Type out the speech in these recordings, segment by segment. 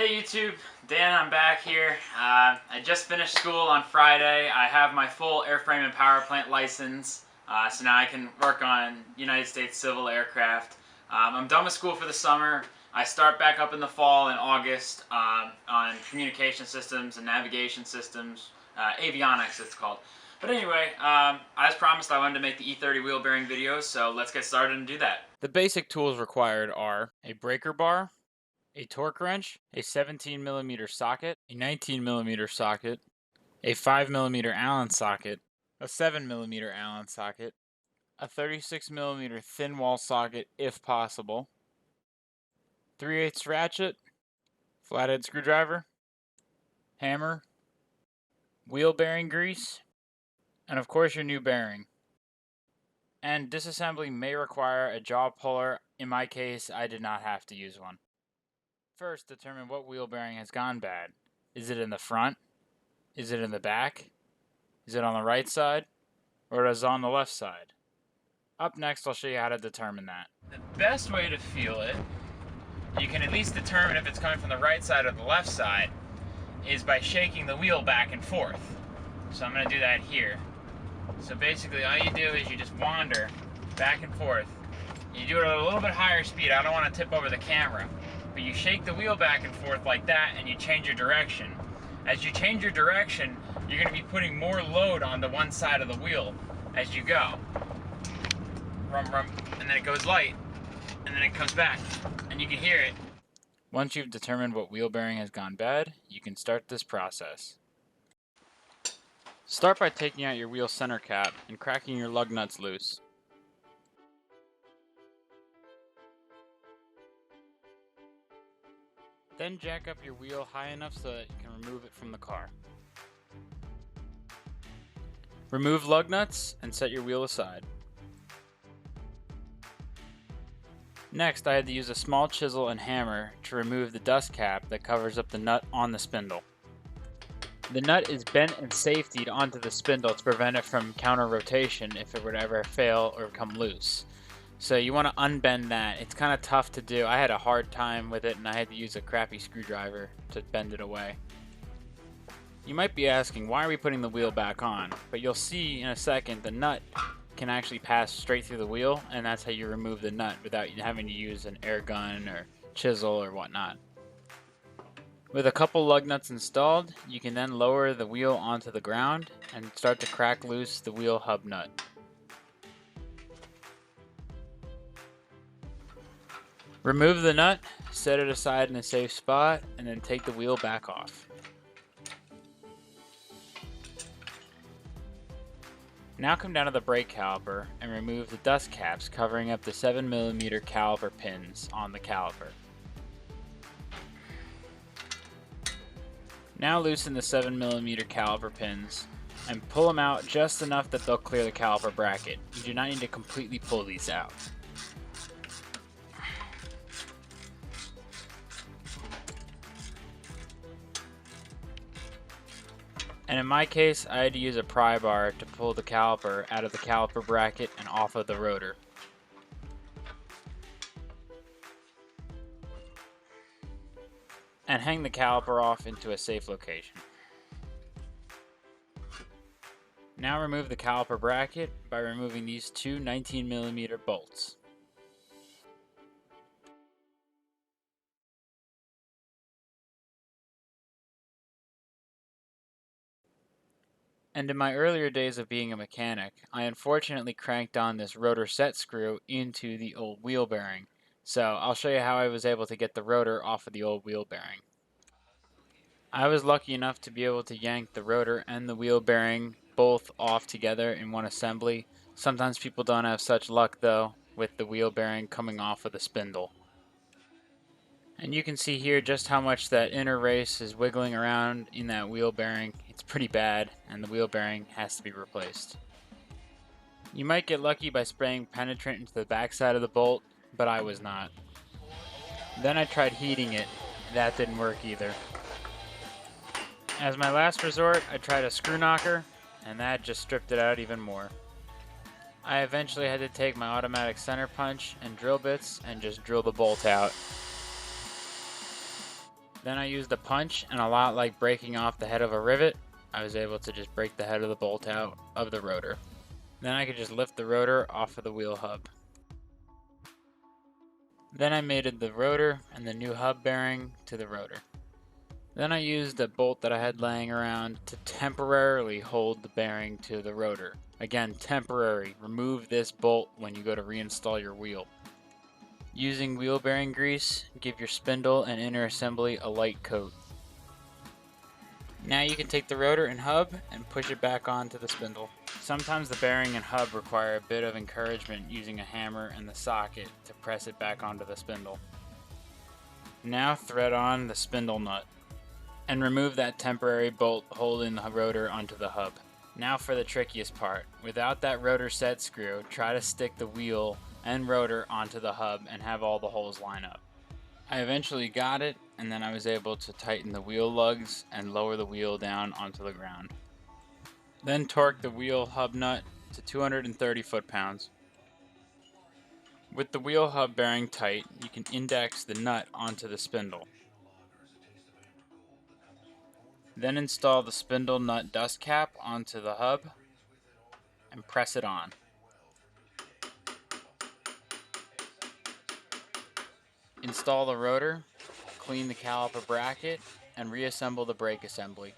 Hey YouTube, Dan, I'm back here. I just finished school on Friday. I have my full airframe and power plant license, so now I can work on United States civil aircraft. I'm done with school for the summer. I start back up in the fall in August on communication systems and navigation systems, avionics it's called. But anyway, as promised, I wanted to make the E30 wheel bearing videos, so let's get started and do that. The basic tools required are a breaker bar, a torque wrench, a 17mm socket, a 19mm socket, a 5mm Allen socket, a 7mm Allen socket, a 36mm thin wall socket if possible, 3/8 ratchet, flathead screwdriver, hammer, wheel bearing grease, and of course your new bearing. And disassembly may require a jaw puller. In my case, I did not have to use one. First, determine what wheel bearing has gone bad. Is it in the front? Is it in the back? Is it on the right side? Or is it on the left side? Up next, I'll show you how to determine that. The best way to feel it, you can at least determine if it's coming from the right side or the left side, is by shaking the wheel back and forth. So I'm going to do that here. So basically all you do is you just wander back and forth. You do it at a little bit higher speed. I don't want to tip over the camera. But you shake the wheel back and forth like that and you change your direction. As you change your direction, you're going to be putting more load onto one side of the wheel as you go. Rum, rum, and then it goes light, and then it comes back, and you can hear it. Once you've determined what wheel bearing has gone bad, you can start this process. Start by taking out your wheel center cap and cracking your lug nuts loose. Then jack up your wheel high enough so that you can remove it from the car. Remove lug nuts and set your wheel aside. Next, I had to use a small chisel and hammer to remove the dust cap that covers up the nut on the spindle. The nut is bent and safetied onto the spindle to prevent it from counter rotation if it were to ever fail or come loose. So you want to unbend that. It's kind of tough to do. I had a hard time with it and I had to use a crappy screwdriver to bend it away. You might be asking, why are we putting the wheel back on? But you'll see in a second the nut can actually pass straight through the wheel, and that's how you remove the nut without having to use an air gun or chisel or whatnot. With a couple lug nuts installed, you can then lower the wheel onto the ground and start to crack loose the wheel hub nut. Remove the nut, set it aside in a safe spot, and then take the wheel back off. Now come down to the brake caliper and remove the dust caps covering up the 7mm caliper pins on the caliper. Now loosen the 7mm caliper pins and pull them out just enough that they'll clear the caliper bracket. You do not need to completely pull these out. And in my case, I had to use a pry bar to pull the caliper out of the caliper bracket and off of the rotor. And hang the caliper off into a safe location. Now remove the caliper bracket by removing these two 19mm bolts. And in my earlier days of being a mechanic, I unfortunately cranked on this rotor set screw into the old wheel bearing. So I'll show you how I was able to get the rotor off of the old wheel bearing. I was lucky enough to be able to yank the rotor and the wheel bearing both off together in one assembly. Sometimes people don't have such luck though with the wheel bearing coming off of the spindle. And you can see here just how much that inner race is wiggling around in that wheel bearing. It's pretty bad, and the wheel bearing has to be replaced. You might get lucky by spraying penetrant into the backside of the bolt, but I was not. Then I tried heating it. That didn't work either. As my last resort, I tried a screw knocker, and that just stripped it out even more. I eventually had to take my automatic center punch and drill bits and just drill the bolt out. Then I used a punch, and a lot like breaking off the head of a rivet, I was able to just break the head of the bolt out of the rotor. Then I could just lift the rotor off of the wheel hub. Then I mated the rotor and the new hub bearing to the rotor. Then I used a bolt that I had laying around to temporarily hold the bearing to the rotor. Again, temporary. Remove this bolt when you go to reinstall your wheel. Using wheel bearing grease, give your spindle and inner assembly a light coat. Now you can take the rotor and hub and push it back onto the spindle. Sometimes the bearing and hub require a bit of encouragement using a hammer and the socket to press it back onto the spindle. Now thread on the spindle nut and remove that temporary bolt holding the rotor onto the hub. Now for the trickiest part. Without that rotor set screw, try to stick the wheel and rotor onto the hub and have all the holes line up. I eventually got it, and then I was able to tighten the wheel lugs and lower the wheel down onto the ground. Then torque the wheel hub nut to 230 foot-pounds. With the wheel hub bearing tight, you can index the nut onto the spindle. Then install the spindle nut dust cap onto the hub and press it on. Install the rotor, clean the caliper bracket, and reassemble the brake assembly.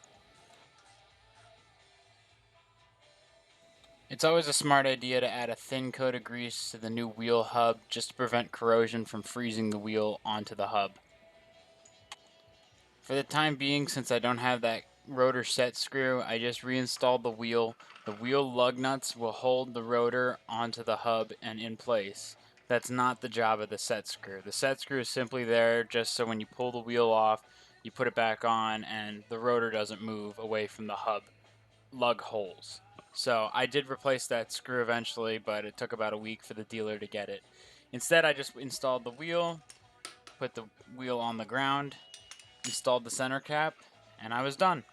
It's always a smart idea to add a thin coat of grease to the new wheel hub just to prevent corrosion from freezing the wheel onto the hub. For the time being, since I don't have that rotor set screw, I just reinstalled the wheel. The wheel lug nuts will hold the rotor onto the hub and in place. That's not the job of the set screw. The set screw is simply there just so when you pull the wheel off, you put it back on and the rotor doesn't move away from the hub lug holes. So I did replace that screw eventually, but it took about a week for the dealer to get it. Instead, I just installed the wheel, put the wheel on the ground, installed the center cap, and I was done.